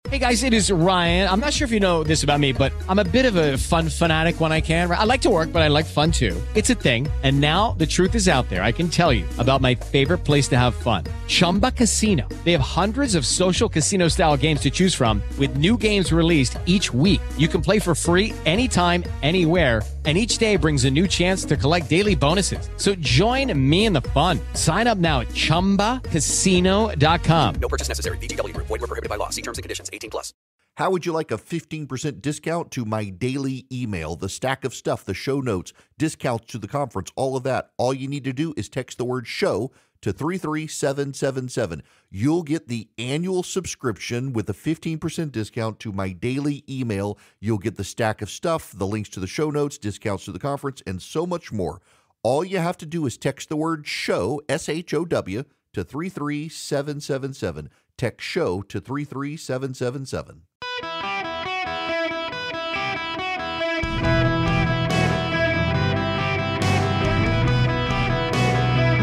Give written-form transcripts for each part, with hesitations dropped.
Hey guys, it is Ryan. I'm not sure if you know this about me, but I'm a bit of a fun fanatic when I can. I like to work, but I like fun too. It's a thing. And now the truth is out there. I can tell you about my favorite place to have fun. Chumba Casino. They have hundreds of social casino style games to choose from with new games released each week. You can play for free anytime, anywhere. And each day brings a new chance to collect daily bonuses. So join me in the fun. Sign up now at ChumbaCasino.com. No purchase necessary. VGW Group. Void where prohibited by law. See terms and conditions. 18+. How would you like a 15% discount to my daily email, the stack of stuff, the show notes, discounts to the conference, all of that? All you need to do is text the word show to 33777. You'll get the annual subscription with a 15% discount to my daily email. You'll get the stack of stuff, the links to the show notes, discounts to the conference, and so much more. All you have to do is text the word show, SHOW, to 33777. Text show to 33777.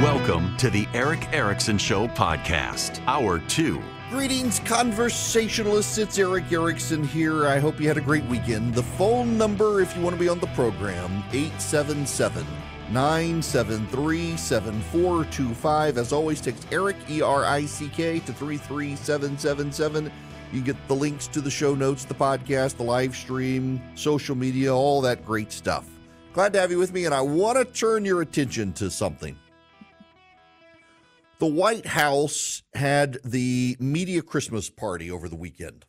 Welcome to the Eric Erickson Show podcast, Hour 2. Greetings, conversationalists. It's Eric Erickson here. I hope you had a great weekend. The phone number, if you want to be on the program, 877-973-7425. As always, text Eric, E-R-I-C-K, to 33777. You can get the links to the show notes, the podcast, the live stream, social media, all that great stuff. Glad to have you with me, and I want to turn your attention to something. The White House had the media Christmas party over the weekend.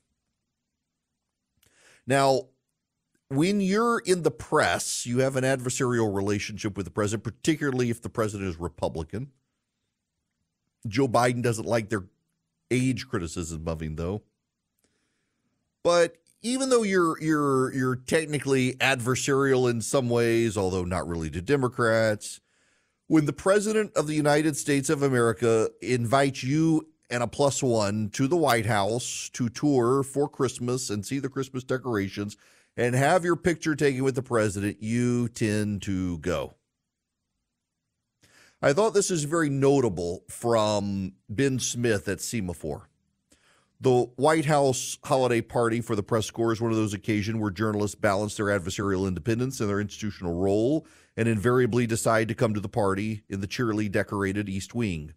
Now, when you're in the press, you have an adversarial relationship with the president, particularly if the president is Republican. Joe Biden doesn't like their age criticism of him, though. But even though you're technically adversarial in some ways, although not really to Democrats, when the President of the United States of America invites you and a plus one to the White House to tour for Christmas and see the Christmas decorations and have your picture taken with the president, you tend to go. I thought this is very notable from Ben Smith at Semaphore. The White House holiday party for the press corps is one of those occasions where journalists balance their adversarial independence and their institutional role and invariably decide to come to the party in the cheerily decorated East Wing.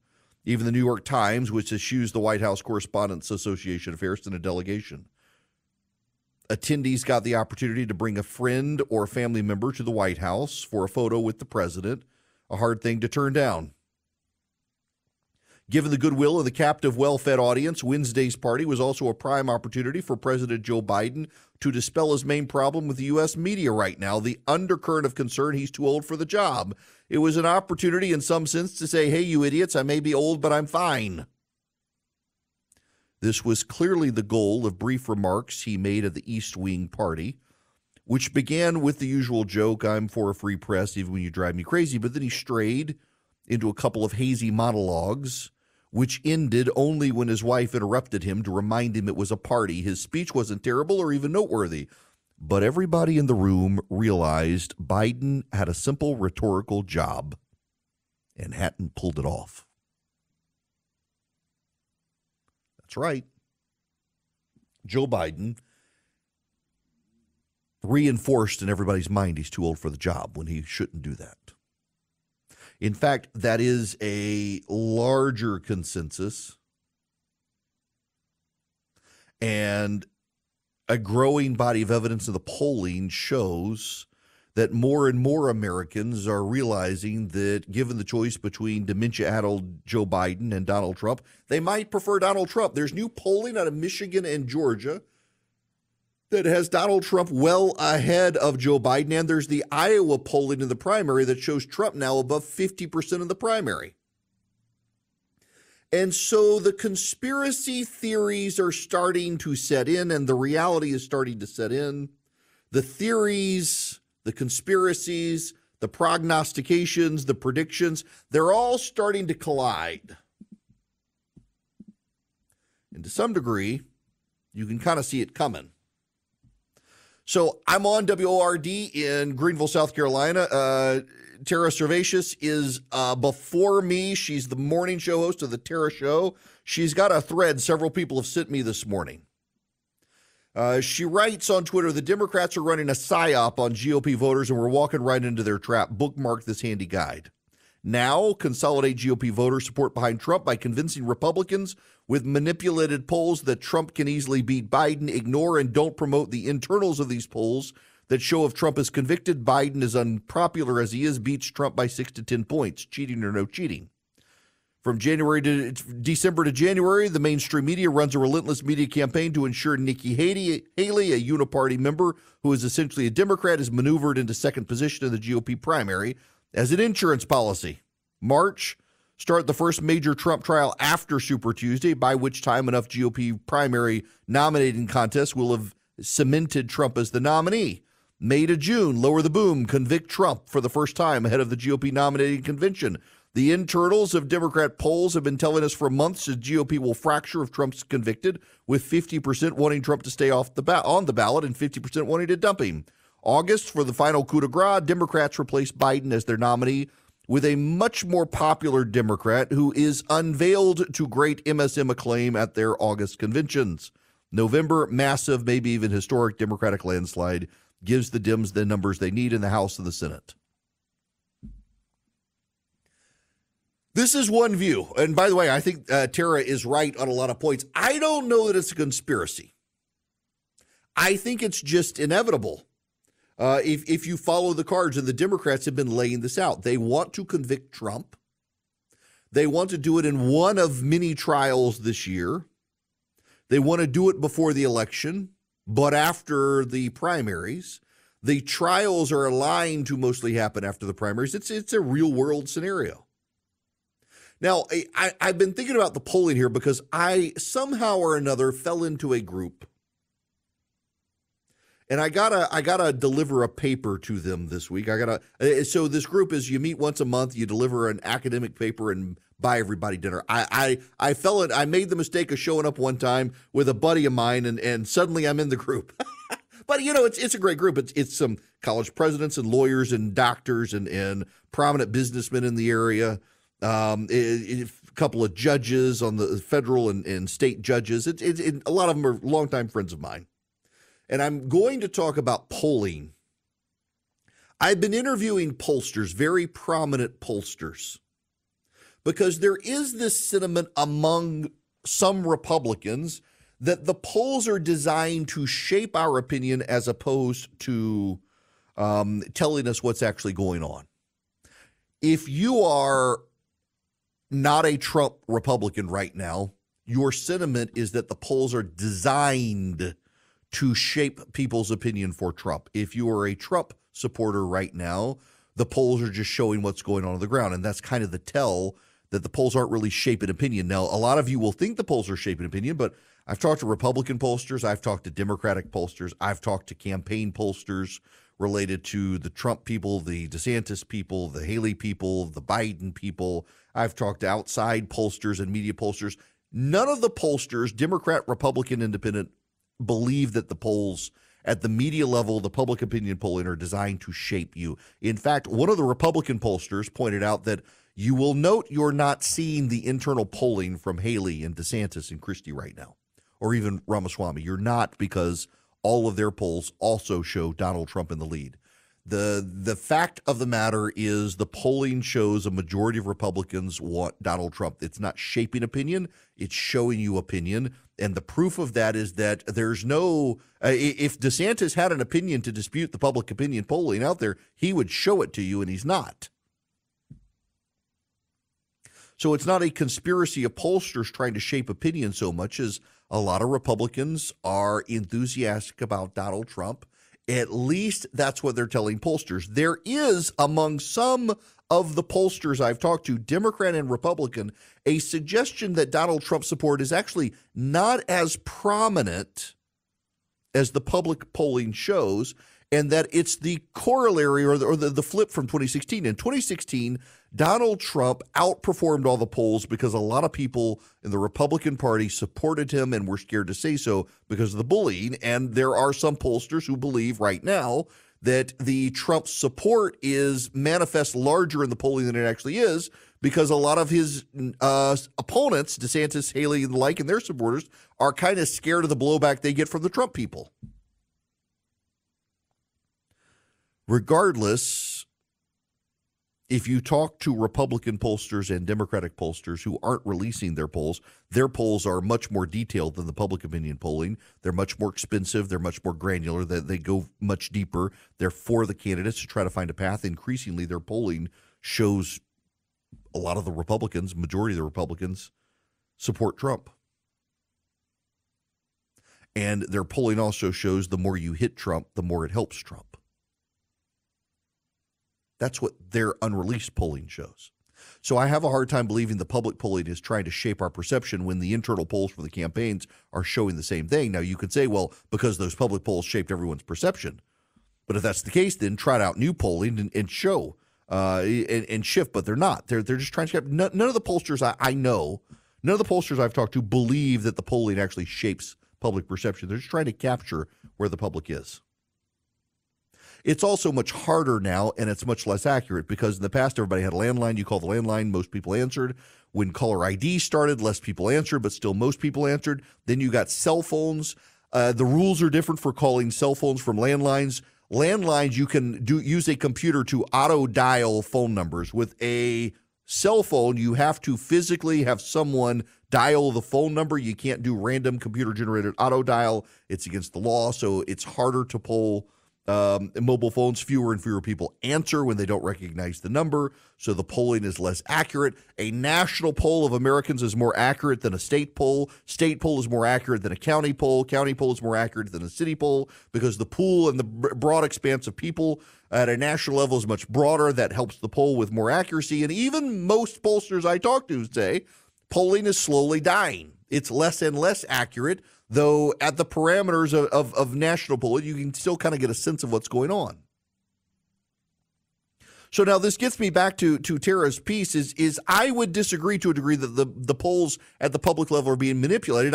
Even the New York Times, which eschews the White House Correspondents Association affairs, in a delegation. Attendees got the opportunity to bring a friend or a family member to the White House for a photo with the president, a hard thing to turn down. Given the goodwill of the captive, well-fed audience, Wednesday's party was also a prime opportunity for President Joe Biden to dispel his main problem with the U.S. media right now, the undercurrent of concern he's too old for the job. It was an opportunity in some sense to say, hey, you idiots, I may be old, but I'm fine. This was clearly the goal of brief remarks he made at the East Wing party, which began with the usual joke, I'm for a free press even when you drive me crazy, but then he strayed into a couple of hazy monologues, which ended only when his wife interrupted him to remind him it was a party. His speech wasn't terrible or even noteworthy, but everybody in the room realized Biden had a simple rhetorical job and hadn't pulled it off. That's right. Joe Biden reinforced in everybody's mind he's too old for the job when he shouldn't do that. In fact, that is a larger consensus and a growing body of evidence in the polling shows that more and more Americans are realizing that given the choice between dementia-addled Joe Biden and Donald Trump, they might prefer Donald Trump. There's new polling out of Michigan and Georgia that has Donald Trump well ahead of Joe Biden, and there's the Iowa polling in the primary that shows Trump now above 50% in the primary. And so the conspiracy theories are starting to set in, and the reality is starting to set in. The theories, the conspiracies, the prognostications, the predictions, they're all starting to collide. And to some degree, you can kind of see it coming. So I'm on WORD in Greenville, South Carolina. Tara Servatius is before me. She's the morning show host of the Tara Show. She's got a thread several people have sent me this morning. She writes on Twitter, the Democrats are running a psyop on GOP voters and we're walking right into their trap. Bookmark this handy guide. Now, consolidate GOP voter support behind Trump by convincing Republicans with manipulated polls that Trump can easily beat Biden. Ignore and don't promote the internals of these polls that show if Trump is convicted, Biden, as unpopular as he is, beats Trump by 6 to 10 points, cheating or no cheating. From January to December to January, the mainstream media runs a relentless media campaign to ensure Nikki Haley, a uniparty member who is essentially a Democrat, is maneuvered into second position in the GOP primary as an insurance policy. March, start the first major Trump trial after Super Tuesday, by which time enough GOP primary nominating contests will have cemented Trump as the nominee. May to June, lower the boom, convict Trump for the first time ahead of the GOP nominating convention. The internals of Democrat polls have been telling us for months that GOP will fracture if Trump's convicted, with 50% wanting Trump to stay on the ballot and 50% wanting to dump him. August, for the final coup de grace, Democrats replace Biden as their nominee with a much more popular Democrat who is unveiled to great MSM acclaim at their August conventions. November, massive, maybe even historic Democratic landslide gives the Dems the numbers they need in the House and the Senate. This is one view. And by the way, I think Tara is right on a lot of points. I don't know that it's a conspiracy. I think it's just inevitable. If you follow the cards, and the Democrats have been laying this out, they want to convict Trump. They want to do it in one of many trials this year. They want to do it before the election, but after the primaries. The trials are aligned to mostly happen after the primaries. It's a real world scenario. Now, I've been thinking about the polling here because I somehow or another fell into a group. And I gotta deliver a paper to them this week. So this group is, you meet once a month, you deliver an academic paper and buy everybody dinner. I made the mistake of showing up one time with a buddy of mine, and suddenly I'm in the group. But it's a great group. It's some college presidents and lawyers and doctors and prominent businessmen in the area. A couple of judges on the federal and state judges. A lot of them are longtime friends of mine. And I'm going to talk about polling. I've been interviewing pollsters, very prominent pollsters, because there is this sentiment among some Republicans that the polls are designed to shape our opinion as opposed to telling us what's actually going on. If you are not a Trump Republican right now, your sentiment is that the polls are designed to shape people's opinion for Trump. If you are a Trump supporter right now, the polls are just showing what's going on the ground. And that's kind of the tell that the polls aren't really shaping opinion. Now, a lot of you will think the polls are shaping opinion, but I've talked to Republican pollsters, I've talked to Democratic pollsters, I've talked to campaign pollsters related to the Trump people, the DeSantis people, the Haley people, the Biden people. I've talked to outside pollsters and media pollsters. None of the pollsters, Democrat, Republican, Independent, believe that the polls at the media level, the public opinion polling, are designed to shape you. In fact, one of the Republican pollsters pointed out that you will note you're not seeing the internal polling from Haley and DeSantis and Christie right now, or even Ramaswamy. You're not, because all of their polls also show Donald Trump in the lead. The fact of the matter is the polling shows a majority of Republicans want Donald Trump. It's not shaping opinion, it's showing you opinion. And the proof of that is that there's no, if DeSantis had an opinion to dispute the public opinion polling out there, he would show it to you, and he's not. So it's not a conspiracy of pollsters trying to shape opinion so much as a lot of Republicans are enthusiastic about Donald Trump. At least that's what they're telling pollsters. There is, among some of the pollsters I've talked to, Democrat and Republican, a suggestion that Donald Trump support is actually not as prominent as the public polling shows, and that it's the corollary or the flip from 2016. In 2016, Donald Trump outperformed all the polls because a lot of people in the Republican Party supported him and were scared to say so because of the bullying. And there are some pollsters who believe right now that the Trump support is manifest larger in the polling than it actually is, because a lot of his opponents, DeSantis, Haley, and the like, and their supporters, are kind of scared of the blowback they get from the Trump people. Regardless, if you talk to Republican pollsters and Democratic pollsters who aren't releasing their polls are much more detailed than the public opinion polling. They're much more expensive. They're much more granular. They go much deeper. They're for the candidates to try to find a path. Increasingly, their polling shows a lot of the Republicans, majority of the Republicans, support Trump. And their polling also shows the more you hit Trump, the more it helps Trump. That's what their unreleased polling shows. So I have a hard time believing the public polling is trying to shape our perception when the internal polls for the campaigns are showing the same thing. Now, you could say, well, because those public polls shaped everyone's perception. But if that's the case, then trot out new polling and show and shift. But they're not. They're just trying to – none of the pollsters I know, none of the pollsters I've talked to believe that the polling actually shapes public perception. They're just trying to capture where the public is. It's also much harder now, and it's much less accurate, because in the past, everybody had a landline. You called the landline, most people answered. When caller ID started, less people answered, but still most people answered. Then you got cell phones. The rules are different for calling cell phones from landlines. Landlines, you can use a computer to auto-dial phone numbers. With a cell phone, you have to physically have someone dial the phone number. You can't do random computer-generated auto-dial. It's against the law, so it's harder to poll mobile phones. Fewer and fewer people answer when they don't recognize the number, so the polling is less accurate. A national poll of Americans is more accurate than a state poll. State poll is more accurate than a county poll. County poll is more accurate than a city poll, because the pool and the broad expanse of people at a national level is much broader. That helps the poll with more accuracy. And even most pollsters I talk to say polling is slowly dying. It's less and less accurate, though at the parameters of national polling, you can still kind of get a sense of what's going on. So now this gets me back to Tara's piece, is I would disagree to a degree that the polls at the public level are being manipulated.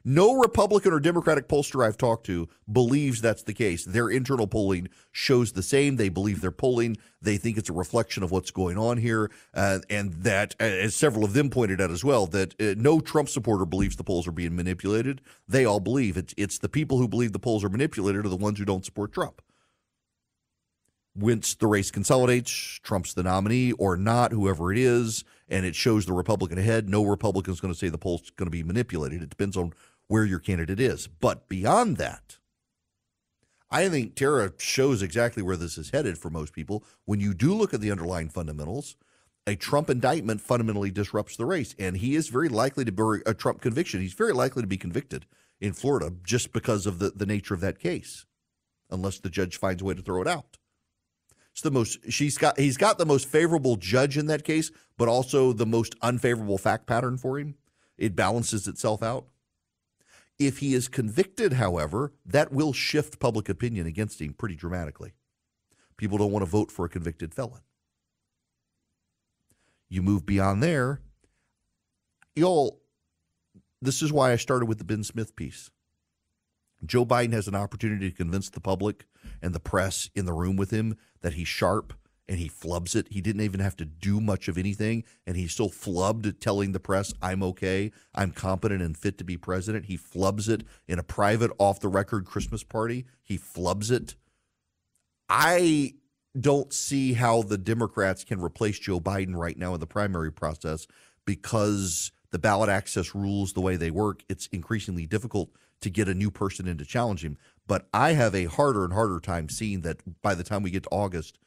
No Republican or Democratic pollster I've talked to believes that's the case. Their internal polling shows the same. They believe their polling. They think it's a reflection of what's going on here, and that, as several of them pointed out as well, that no Trump supporter believes the polls are being manipulated. They all believe it's the people who believe the polls are manipulated are the ones who don't support Trump. Once the race consolidates, Trump's the nominee or not, whoever it is, and it shows the Republican ahead, no Republican is going to say the poll's going to be manipulated. It depends on where your candidate is. But beyond that, I think Tara shows exactly where this is headed for most people. When you do look at the underlying fundamentals, a Trump indictment fundamentally disrupts the race, and he is very likely to be a Trump conviction. He's very likely to be convicted in Florida just because of the nature of that case, unless the judge finds a way to throw it out. He's got the most favorable judge in that case, but also the most unfavorable fact pattern for him. It balances itself out. If he is convicted, however, that will shift public opinion against him pretty dramatically. People don't want to vote for a convicted felon. You move beyond there. This is why I started with the Ben Smith piece. Joe Biden has an opportunity to convince the public and the press in the room with him that he's sharp, and he flubs it. He didn't even have to do much of anything, and he still flubbed telling the press, I'm okay, I'm competent and fit to be president. He flubs it in a private, off-the-record Christmas party. He flubs it. I don't see how the Democrats can replace Joe Biden right now in the primary process, because the ballot access rules, the way they work, it's increasingly difficult to get a new person in to challenge him. But I have a harder and harder time seeing that by the time we get to August,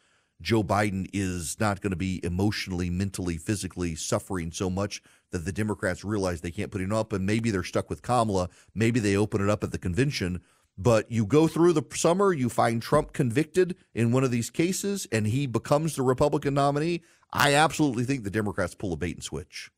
Joe Biden is not going to be emotionally, mentally, physically suffering so much that the Democrats realize they can't put him up, and maybe they're stuck with Kamala. Maybe they open it up at the convention. But you go through the summer, you find Trump convicted in one of these cases, and he becomes the Republican nominee. I absolutely think the Democrats pull a bait and switch.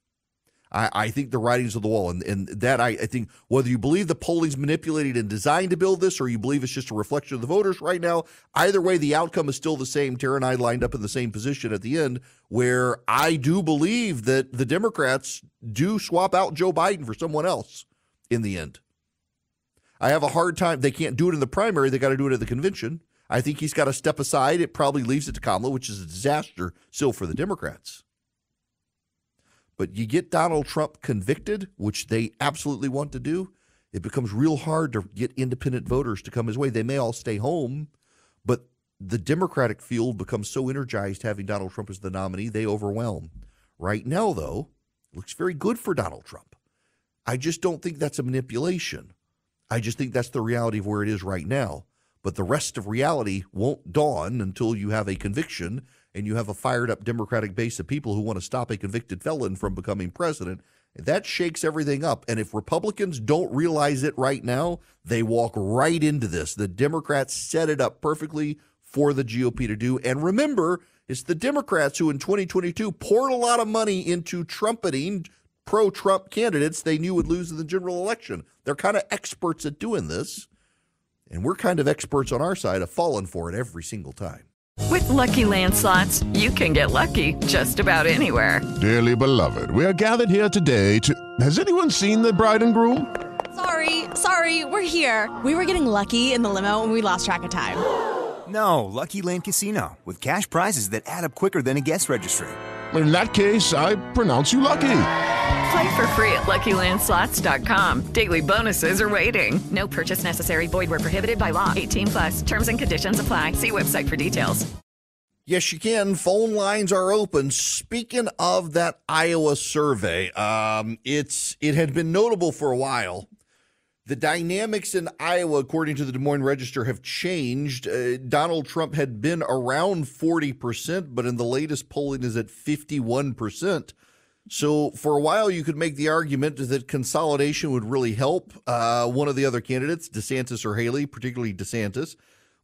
I think the writing's on the wall, and that I think whether you believe the polling's manipulated and designed to build this, or you believe it's just a reflection of the voters right now, either way, the outcome is still the same. Tara and I lined up in the same position at the end, where I do believe that the Democrats do swap out Joe Biden for someone else in the end. I have a hard time. They can't do it in the primary. They got to do it at the convention. I think he's got to step aside. It probably leaves it to Kamala, which is a disaster still for the Democrats. But you get Donald Trump convicted, which they absolutely want to do, it becomes real hard to get independent voters to come his way. They may all stay home, but the Democratic field becomes so energized having Donald Trump as the nominee, they overwhelm. Right now, though, it looks very good for Donald Trump. I just don't think that's a manipulation. I just think that's the reality of where it is right now. But the rest of reality won't dawn until you have a conviction and you have a fired up Democratic base of people who want to stop a convicted felon from becoming president. That shakes everything up. And if Republicans don't realize it right now, they walk right into this. The Democrats set it up perfectly for the GOP to do. And remember, it's the Democrats who in 2022 poured a lot of money into trumpeting pro-Trump candidates they knew would lose in the general election. They're kind of experts at doing this. And we're kind of experts on our side of falling for it every single time. With Lucky Land Slots, you can get lucky just about anywhere. Dearly beloved, we are gathered here today to... Has anyone seen the bride and groom? Sorry, we're here. We were getting lucky in the limo and we lost track of time. No, Lucky Land Casino, with cash prizes that add up quicker than a guest registry. In that case, I pronounce you lucky. Play for free at LuckyLandSlots.com. Daily bonuses are waiting. No purchase necessary. Void where prohibited by law. 18+. Terms and conditions apply. See website for details. Yes, you can. Phone lines are open. Speaking of that Iowa survey, it had been notable for a while. The dynamics in Iowa, according to the Des Moines Register, have changed. Donald Trump had been around 40%, but in the latest polling is at 51%. So for a while, you could make the argument that consolidation would really help one of the other candidates, DeSantis or Haley, particularly DeSantis.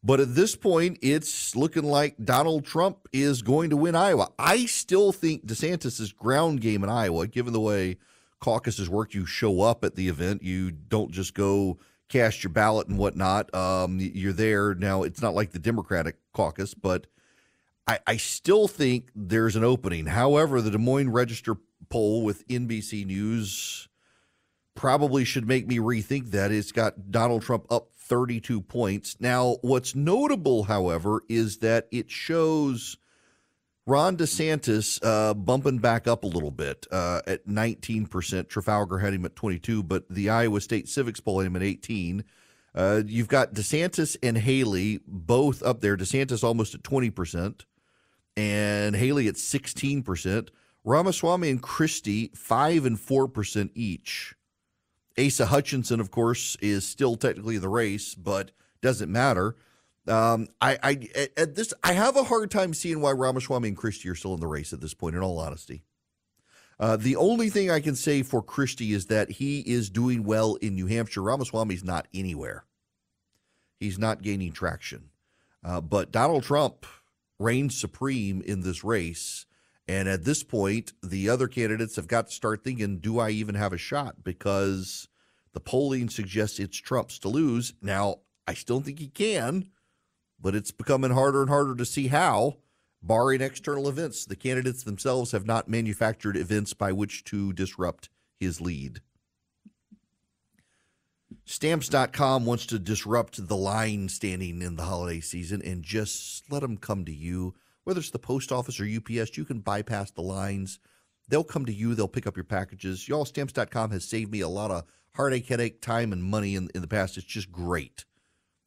But at this point, it's looking like Donald Trump is going to win Iowa. I still think DeSantis' ground game in Iowa, given the way caucuses work, you show up at the event. You don't just go cast your ballot and whatnot. You're there. Now, it's not like the Democratic caucus, but I still think there's an opening. However, the Des Moines Register poll with NBC News probably should make me rethink that. It's got Donald Trump up 32 points. Now, what's notable, however, is that it shows Ron DeSantis bumping back up a little bit at 19%. Trafalgar had him at 22, but the Iowa State Civics poll had him at 18. You've got DeSantis and Haley both up there. DeSantis almost at 20%, and Haley at 16%. Ramaswamy and Christie 5% and 4% each. Asa Hutchinson, of course, is still technically in the race, but doesn't matter. I have a hard time seeing why Ramaswamy and Christie are still in the race at this point, in all honesty. The only thing I can say for Christie is that he is doing well in New Hampshire. Ramaswamy's not anywhere. He's not gaining traction. But Donald Trump reigns supreme in this race. And at this point, the other candidates have got to start thinking, do I even have a shot? Because the polling suggests it's Trump's to lose. Now, I still think he can, but it's becoming harder and harder to see how, barring external events. The candidates themselves have not manufactured events by which to disrupt his lead. Stamps.com wants to disrupt the line standing in the holiday season and just let them come to you. Whether it's the post office or UPS, you can bypass the lines. They'll come to you. They'll pick up your packages. Y'all, Stamps.com has saved me a lot of heartache, headache, time, and money in the past. It's just great.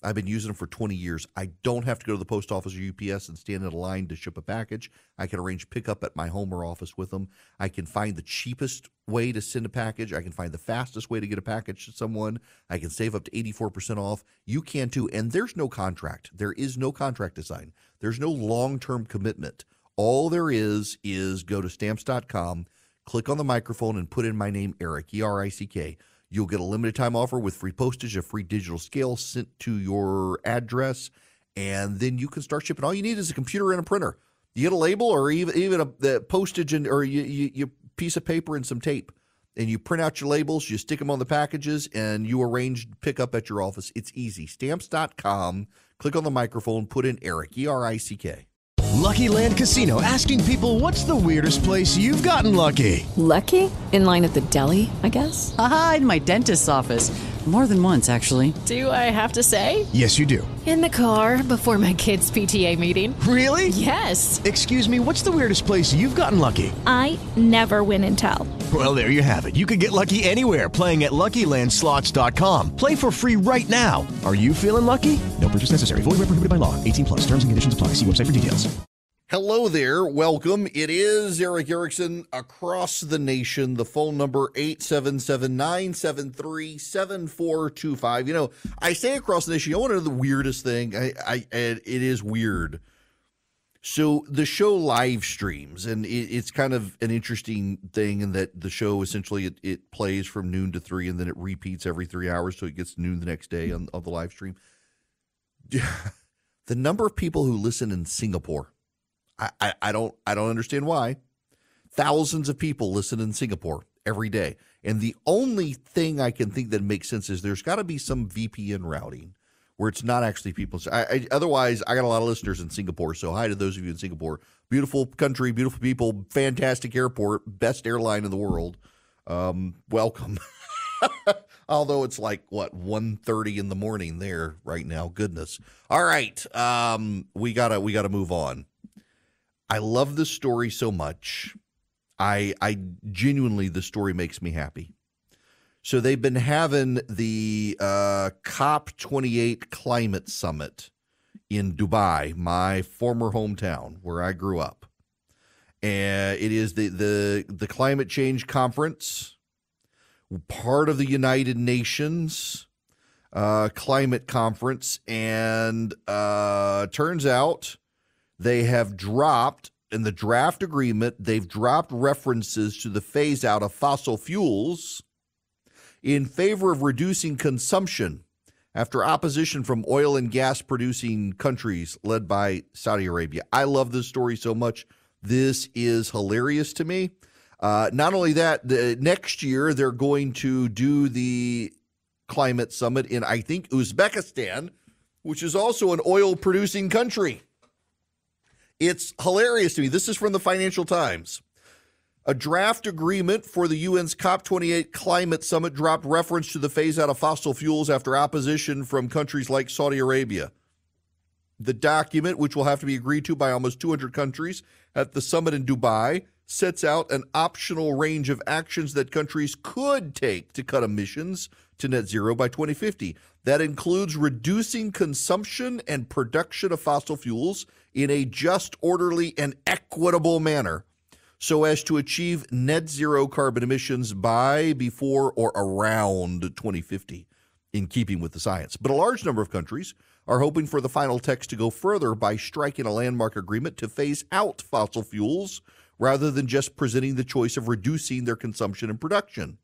I've been using them for 20 years. I don't have to go to the post office or UPS and stand in a line to ship a package. I can arrange pickup at my home or office with them. I can find the cheapest way to send a package. I can find the fastest way to get a package to someone. I can save up to 84% off. You can too. And there's no contract. There is no contract to sign. There's no long-term commitment. All there is go to Stamps.com, click on the microphone, and put in my name, Eric, E-R-I-C-K. You'll get a limited time offer with free postage, a free digital scale sent to your address, and then you can start shipping. All you need is a computer and a printer. You get a label or even the postage or you piece of paper and some tape, and you print out your labels, you stick them on the packages, and you arrange pickup at your office. It's easy. Stamps.com, click on the microphone, put in Eric, E-R-I-C-K. Lucky Land Casino, asking people, what's the weirdest place you've gotten lucky? Lucky? In line at the deli, I guess? Aha, in my dentist's office. More than once, actually. Do I have to say? Yes, you do. In the car before my kids' PTA meeting. Really? Yes. Excuse me, what's the weirdest place you've gotten lucky? I never win and tell. Well, there you have it. You can get lucky anywhere, playing at LuckyLandSlots.com. Play for free right now. Are you feeling lucky? No purchase necessary. Void where prohibited by law. 18 plus. Terms and conditions apply. See website for details. Hello there. Welcome. It is Eric Erickson across the nation. The phone number 877-973-7425. You know, I say across the nation. You want to know the weirdest thing? And it is weird. So the show live streams, and it's kind of an interesting thing in that the show essentially it plays from noon to 3, and then it repeats every 3 hours, so it gets noon the next day on the live stream. The number of people who listen in Singapore. I don't understand why. Thousands of people listen in Singapore every day. And the only thing I can think that makes sense is there's got to be some VPN routing where it's not actually people. Otherwise, I got a lot of listeners in Singapore. So hi to those of you in Singapore. Beautiful country, beautiful people, fantastic airport, best airline in the world. Welcome. Although it's like, 1:30 in the morning there right now. Goodness. All right. We gotta move on. I love this story so much. I genuinely, the story makes me happy. So they've been having the COP28 climate summit in Dubai, my former hometown where I grew up. And it is the climate change conference, part of the United Nations climate conference. And turns out they have dropped, in the draft agreement, they've dropped references to the phase out of fossil fuels in favor of reducing consumption after opposition from oil and gas producing countries led by Saudi Arabia. I love this story so much. This is hilarious to me. Not only that, next year they're going to do the climate summit in, I think, Uzbekistan, which is also an oil producing country. It's hilarious to me. This is from the Financial Times. A draft agreement for the UN's COP28 climate summit dropped reference to the phase out of fossil fuels after opposition from countries like Saudi Arabia. The document, which will have to be agreed to by almost 200 countries at the summit in Dubai, sets out an optional range of actions that countries could take to cut emissions to net zero by 2050. That includes reducing consumption and production of fossil fuels in a just, orderly, and equitable manner so as to achieve net zero carbon emissions by, before, or around 2050, in keeping with the science. But a large number of countries are hoping for the final text to go further by striking a landmark agreement to phase out fossil fuels rather than just presenting the choice of reducing their consumption and production.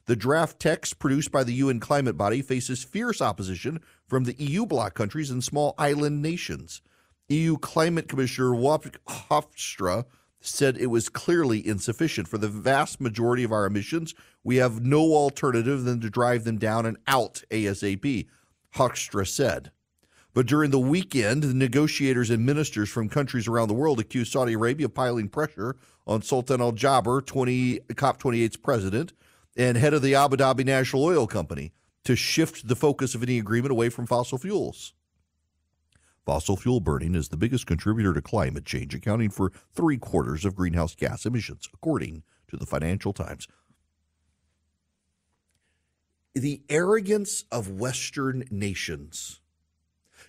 The draft text produced by the UN climate body faces fierce opposition from the EU bloc countries and small island nations. EU Climate Commissioner Hofstra said it was clearly insufficient. For the vast majority of our emissions, we have no alternative than to drive them down and out ASAP, Hofstra said. But during the weekend, the negotiators and ministers from countries around the world accused Saudi Arabia of piling pressure on Sultan Al Jaber, COP28's president, and head of the Abu Dhabi National Oil Company, to shift the focus of any agreement away from fossil fuels. Fossil fuel burning is the biggest contributor to climate change, accounting for 3/4 of greenhouse gas emissions, according to the Financial Times. The arrogance of Western nations.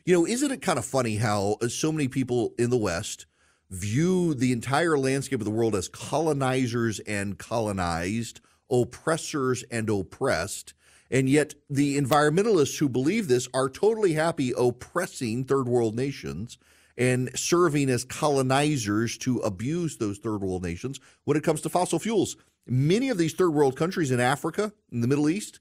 You know, isn't it kind of funny how so many people in the West view the entire landscape of the world as colonizers and colonized, oppressors and oppressed, and yet the environmentalists who believe this are totally happy oppressing third world nations and serving as colonizers to abuse those third world nations when it comes to fossil fuels. Many of these third world countries in Africa, in the Middle East,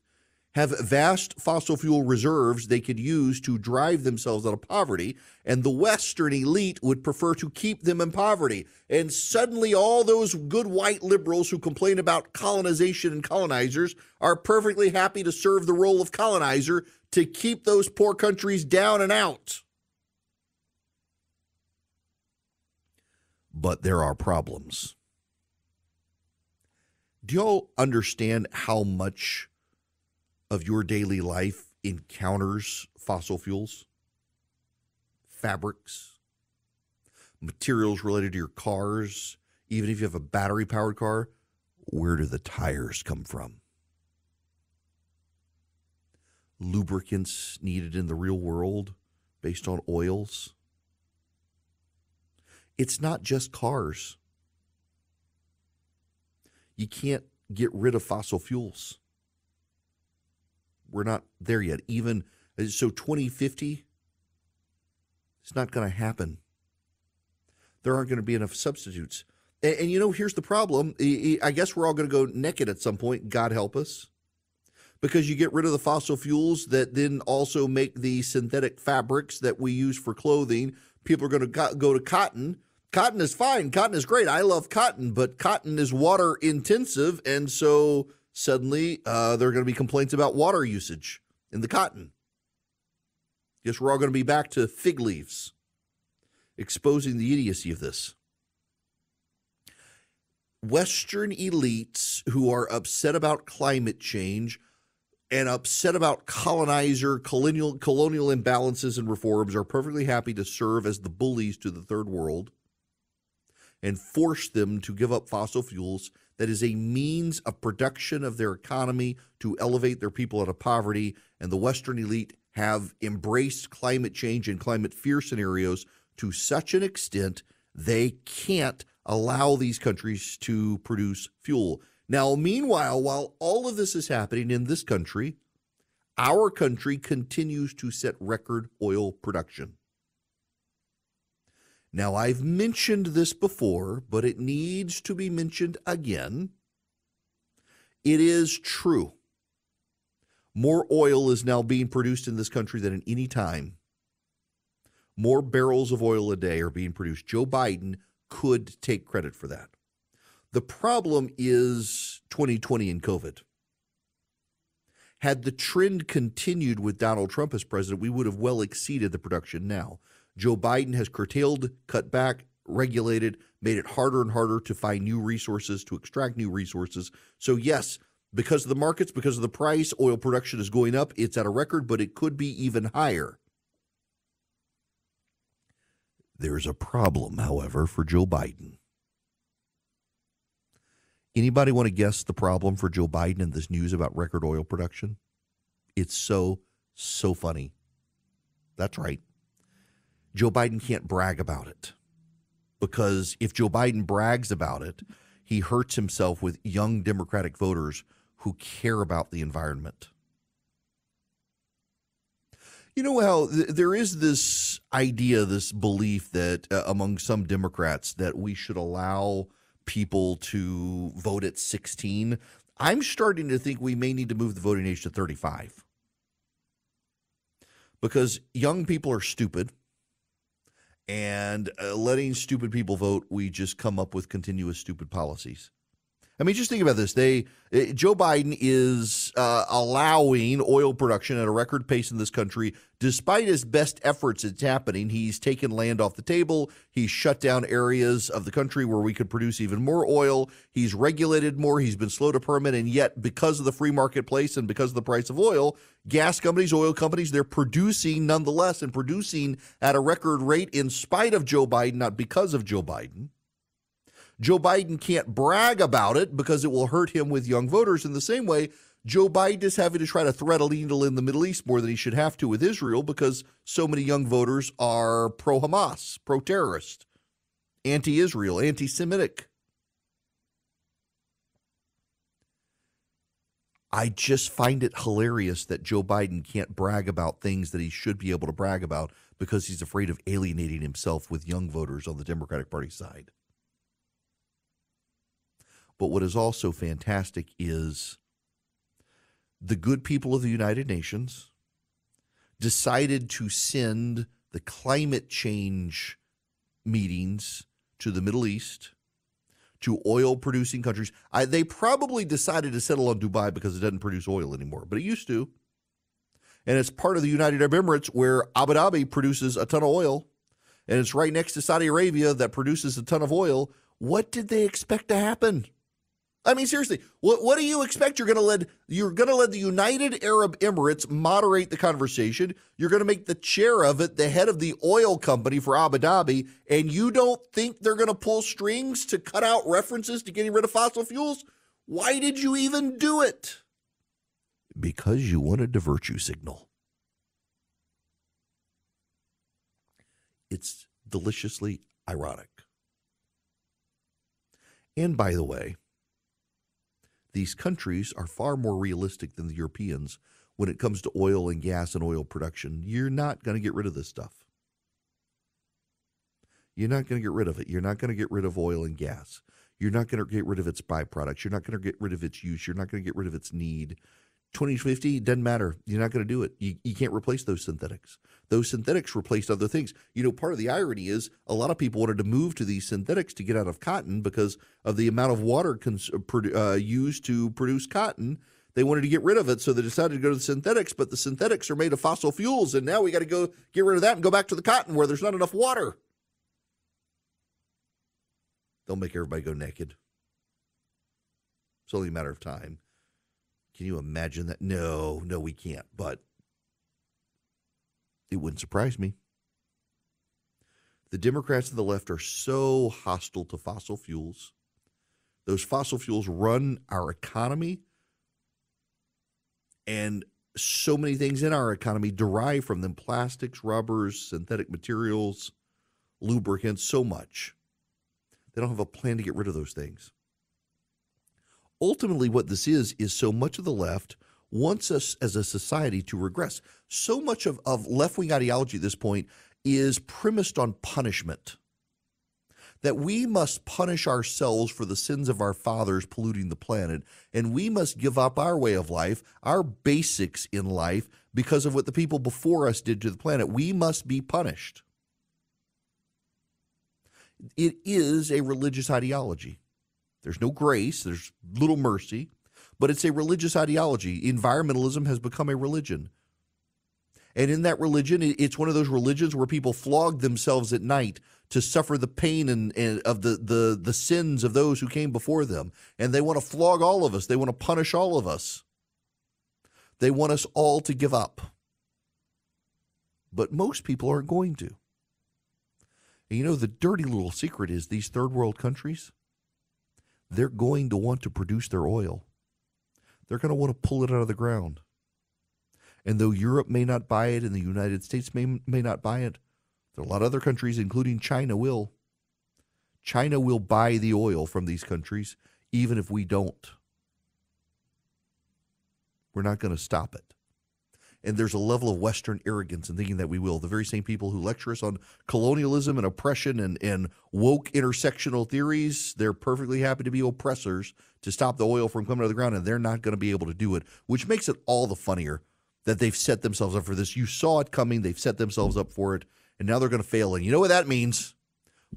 have vast fossil fuel reserves they could use to drive themselves out of poverty, and the Western elite would prefer to keep them in poverty. And suddenly all those good white liberals who complain about colonization and colonizers are perfectly happy to serve the role of colonizer to keep those poor countries down and out. But there are problems. Do y'all understand how much of your daily life encounters fossil fuels, fabrics, materials related to your cars, even if you have a battery-powered car, where do the tires come from? Lubricants needed in the real world based on oils. It's not just cars. You can't get rid of fossil fuels. We're not there yet. Even so, 2050, it's not going to happen. There aren't going to be enough substitutes. And you know, here's the problem. I guess we're all going to go naked at some point, God help us, because you get rid of the fossil fuels that then also make the synthetic fabrics that we use for clothing. People are going to go to cotton. Cotton is fine. Cotton is great. I love cotton, but cotton is water intensive. And so suddenly there are going to be complaints about water usage in the cotton. Guess we're all going to be back to fig leaves, exposing the idiocy of this. Western elites who are upset about climate change and upset about colonial imbalances and reforms are perfectly happy to serve as the bullies to the third world and force them to give up fossil fuels that is a means of production of their economy to elevate their people out of poverty. And the Western elite have embraced climate change and climate fear scenarios to such an extent they can't allow these countries to produce fuel. Now, meanwhile, while all of this is happening in this country, our country continues to set record oil production. Now, I've mentioned this before, but it needs to be mentioned again. It is true. More oil is now being produced in this country than at any time. More barrels of oil a day are being produced. Joe Biden could take credit for that. The problem is 2020 and COVID. Had the trend continued with Donald Trump as president, we would have well exceeded the production now. Joe Biden has curtailed, cut back, regulated, made it harder and harder to find new resources, to extract new resources. So yes, because of the markets, because of the price, oil production is going up. It's at a record, but it could be even higher. There's a problem, however, for Joe Biden. Anybody want to guess the problem for Joe Biden in this news about record oil production? It's so funny. That's right. Joe Biden can't brag about it, because if Joe Biden brags about it, he hurts himself with young Democratic voters who care about the environment. You know how there is this idea, this belief that among some Democrats that we should allow people to vote at 16. I'm starting to think we may need to move the voting age to 35, because young people are stupid, and letting stupid people vote, we just come up with continuous stupid policies. I mean, just think about this. Joe Biden is allowing oil production at a record pace in this country. Despite his best efforts, it's happening. He's taken land off the table. He's shut down areas of the country where we could produce even more oil. He's regulated more. He's been slow to permit. And yet, because of the free marketplace and because of the price of oil, gas companies, oil companies, they're producing nonetheless, and producing at a record rate in spite of Joe Biden, not because of Joe Biden. Joe Biden can't brag about it because it will hurt him with young voters. In the same way, Joe Biden is having to try to thread a needle in the Middle East more than he should have to with Israel, because so many young voters are pro-Hamas, pro-terrorist, anti-Israel, anti-Semitic. I just find it hilarious that Joe Biden can't brag about things that he should be able to brag about because he's afraid of alienating himself with young voters on the Democratic Party side. But what is also fantastic is the good people of the United Nations decided to send the climate change meetings to the Middle East, to oil-producing countries. They probably decided to settle on Dubai because it doesn't produce oil anymore, but it used to. And it's part of the United Arab Emirates, where Abu Dhabi produces a ton of oil, and it's right next to Saudi Arabia that produces a ton of oil. What did they expect to happen? I mean, seriously, what do you expect? You're going to let the United Arab Emirates moderate the conversation. You're going to make the chair of it the head of the oil company for Abu Dhabi, and you don't think they're going to pull strings to cut out references to getting rid of fossil fuels? Why did you even do it? Because you wanted to virtue signal. It's deliciously ironic. And by the way, these countries are far more realistic than the Europeans when it comes to oil and gas and oil production. You're not going to get rid of this stuff. You're not going to get rid of it. You're not going to get rid of oil and gas. You're not going to get rid of its byproducts. You're not going to get rid of its use. You're not going to get rid of its need. 2050, doesn't matter. You're not going to do it. You can't replace those synthetics. Those synthetics replaced other things. You know, part of the irony is a lot of people wanted to move to these synthetics to get out of cotton because of the amount of water used to produce cotton. They wanted to get rid of it, so they decided to go to the synthetics, but the synthetics are made of fossil fuels, and now we got to go get rid of that and go back to the cotton where there's not enough water. They'll make everybody go naked. It's only a matter of time. Can you imagine that? No, we can't. But it wouldn't surprise me. The Democrats and the left are so hostile to fossil fuels. Those fossil fuels run our economy. And so many things in our economy derive from them. Plastics, rubbers, synthetic materials, lubricants, so much. They don't have a plan to get rid of those things. Ultimately, what this is so much of the left wants us as a society to regress. So much of left-wing ideology at this point is premised on punishment, that we must punish ourselves for the sins of our fathers polluting the planet, and we must give up our way of life, our basics in life, because of what the people before us did to the planet. We must be punished. It is a religious ideology. There's no grace, there's little mercy, but it's a religious ideology. Environmentalism has become a religion. And in that religion, it's one of those religions where people flog themselves at night to suffer the pain and of the sins of those who came before them. And they want to flog all of us. They want to punish all of us. They want us all to give up. But most people aren't going to. And you know, the dirty little secret is these third world countries, they're going to want to produce their oil. They're going to want to pull it out of the ground. And though Europe may not buy it and the United States may not buy it, there are a lot of other countries, including China, will. China will buy the oil from these countries, even if we don't. We're not going to stop it. And there's a level of Western arrogance in thinking that we will. The very same people who lecture us on colonialism and oppression and woke intersectional theories, they're perfectly happy to be oppressors to stop the oil from coming out of the ground, and they're not going to be able to do it, which makes it all the funnier that they've set themselves up for this. You saw it coming. They've set themselves up for it, and now they're going to fail. And you know what that means?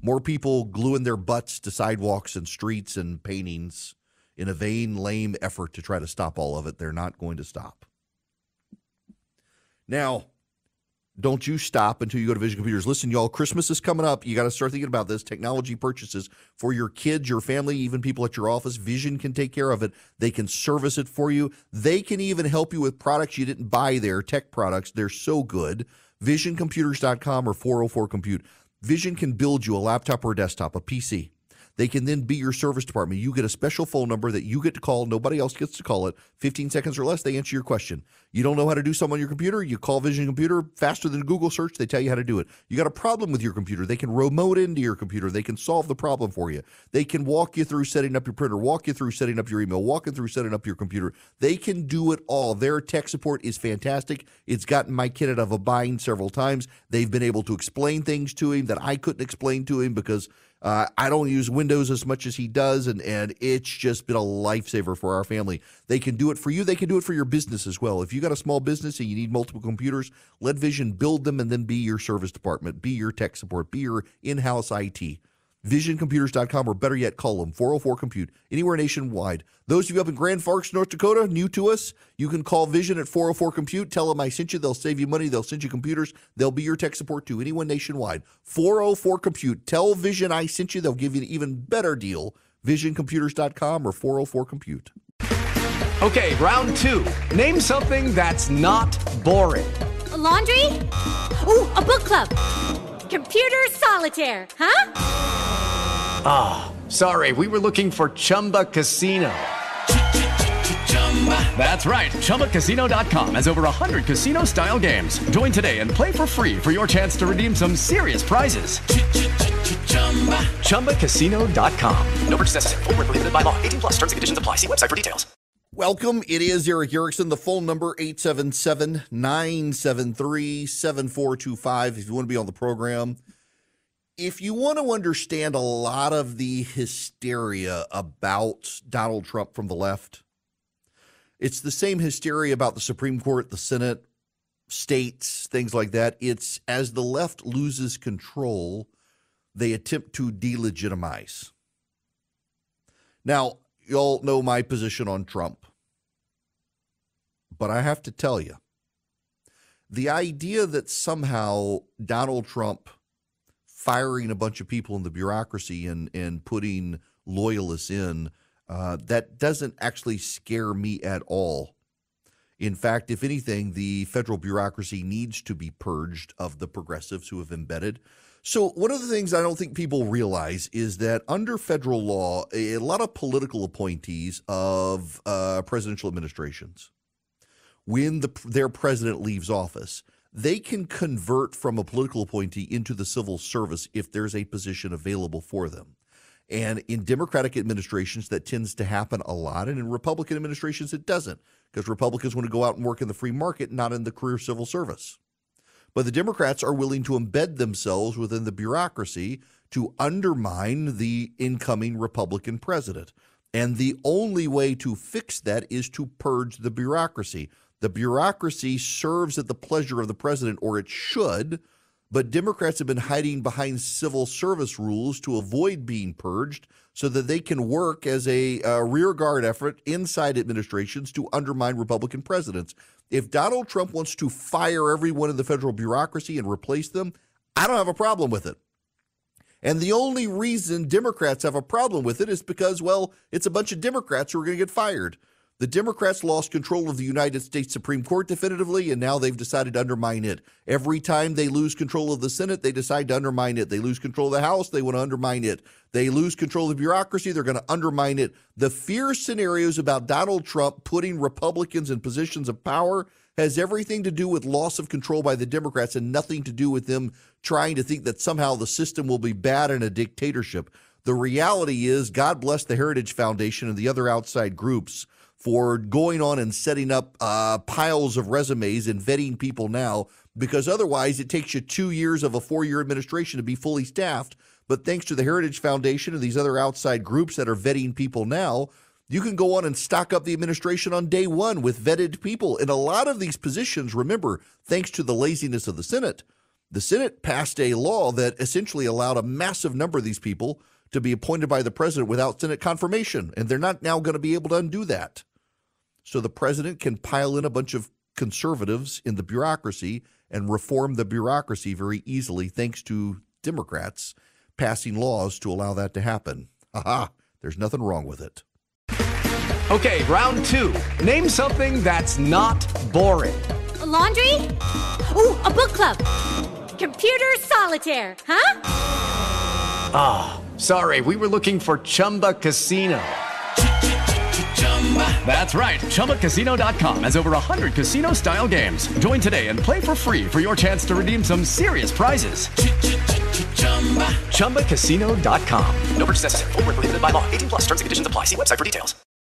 More people gluing their butts to sidewalks and streets and paintings in a vain, lame effort to try to stop all of it. They're not going to stop. Now, don't you stop until you go to Vision Computers. Listen, y'all, Christmas is coming up. You got to start thinking about this. Technology purchases for your kids, your family, even people at your office. Vision can take care of it. They can service it for you. They can even help you with products you didn't buy there, tech products. They're so good. VisionComputers.com or 404-COMPUTE. Vision can build you a laptop or a desktop, a PC. They can then be your service department. You get a special phone number that you get to call. Nobody else gets to call it. 15 seconds or less, they answer your question. You don't know how to do something on your computer? You call Vision Computer. Faster than Google search, they tell you how to do it. You got a problem with your computer, they can remote into your computer. They can solve the problem for you. They can walk you through setting up your printer, walk you through setting up your email, walk you through setting up your computer. They can do it all. Their tech support is fantastic. It's gotten my kid out of a bind several times. They've been able to explain things to him that I couldn't explain to him because I don't use Windows as much as he does, and it's just been a lifesaver for our family. They can do it for you. They can do it for your business as well. If you got a small business and you need multiple computers, let Vision build them and then be your service department, be your tech support, be your in-house IT. VisionComputers.com, or better yet, call them 404-COMPUTE, anywhere nationwide. Those of you up in Grand Forks, North Dakota, new to us, you can call Vision at 404-COMPUTE. Tell them I sent you. They'll save you money. They'll send you computers. They'll be your tech support too. Anyone nationwide. 404-COMPUTE. Tell Vision I sent you. They'll give you an even better deal visioncomputers.com or 404-COMPUTE. Okay, round two. Name something that's not boring. A laundry? Ooh, a book club. Computer solitaire, huh? Ah, sorry, we were looking for Chumba Casino. That's right, ChumbaCasino.com has over 100 casino-style games. Join today and play for free for your chance to redeem some serious prizes. ChumbaCasino.com. No purchase necessary. Void where prohibited by law. 18 plus. Terms and conditions apply. See website for details. Welcome. It is Eric Erickson. The phone number, 877-973-7425. If you want to be on the program. If you want to understand a lot of the hysteria about Donald Trump from the left, it's the same hysteria about the Supreme Court, the Senate, states, things like that. It's as the left loses control, they attempt to delegitimize. Now, you all know my position on Trump, but I have to tell you, the idea that somehow Donald Trump firing a bunch of people in the bureaucracy and putting loyalists in, that doesn't actually scare me at all. In fact, if anything, the federal bureaucracy needs to be purged of the progressives who have embedded. So one of the things I don't think people realize is that under federal law, a lot of political appointees of presidential administrations, when their president leaves office, they can convert from a political appointee into the civil service if there's a position available for them. And in Democratic administrations, that tends to happen a lot. And in Republican administrations, it doesn't, because Republicans want to go out and work in the free market, not in the career civil service. But the Democrats are willing to embed themselves within the bureaucracy to undermine the incoming Republican president. And the only way to fix that is to purge the bureaucracy. The bureaucracy serves at the pleasure of the president, or it should, but Democrats have been hiding behind civil service rules to avoid being purged so that they can work as a rear guard effort inside administrations to undermine Republican presidents. If Donald Trump wants to fire everyone in the federal bureaucracy and replace them, I don't have a problem with it. And the only reason Democrats have a problem with it is because, well, it's a bunch of Democrats who are going to get fired. The Democrats lost control of the United States Supreme Court definitively, and now they've decided to undermine it. Every time they lose control of the Senate, they decide to undermine it. They lose control of the House, they want to undermine it. They lose control of the bureaucracy, they're going to undermine it. The fear scenarios about Donald Trump putting Republicans in positions of power has everything to do with loss of control by the Democrats and nothing to do with them trying to think that somehow the system will be bad in a dictatorship. The reality is, God bless the Heritage Foundation and the other outside groups for going on and setting up piles of resumes and vetting people now, because otherwise it takes you 2 years of a 4-year administration to be fully staffed. But thanks to the Heritage Foundation and these other outside groups that are vetting people now, you can go on and stock up the administration on day one with vetted people. In a lot of these positions, remember, thanks to the laziness of the Senate passed a law that essentially allowed a massive number of these people to be appointed by the president without Senate confirmation, and they're not now going to be able to undo that. So the president can pile in a bunch of conservatives in the bureaucracy and reform the bureaucracy very easily, thanks to Democrats passing laws to allow that to happen. There's nothing wrong with it. Okay, round two. Name something that's not boring. A laundry? Ooh, a book club. Computer solitaire, huh? Ah, sorry, we were looking for Chumba Casino. That's right, ChumbaCasino.com has over 100 casino-style games. Join today and play for free for your chance to redeem some serious prizes. ChumbaCasino.com. No purchase necessary. Void where prohibited by law. 18 plus. Terms and conditions apply. See website for details.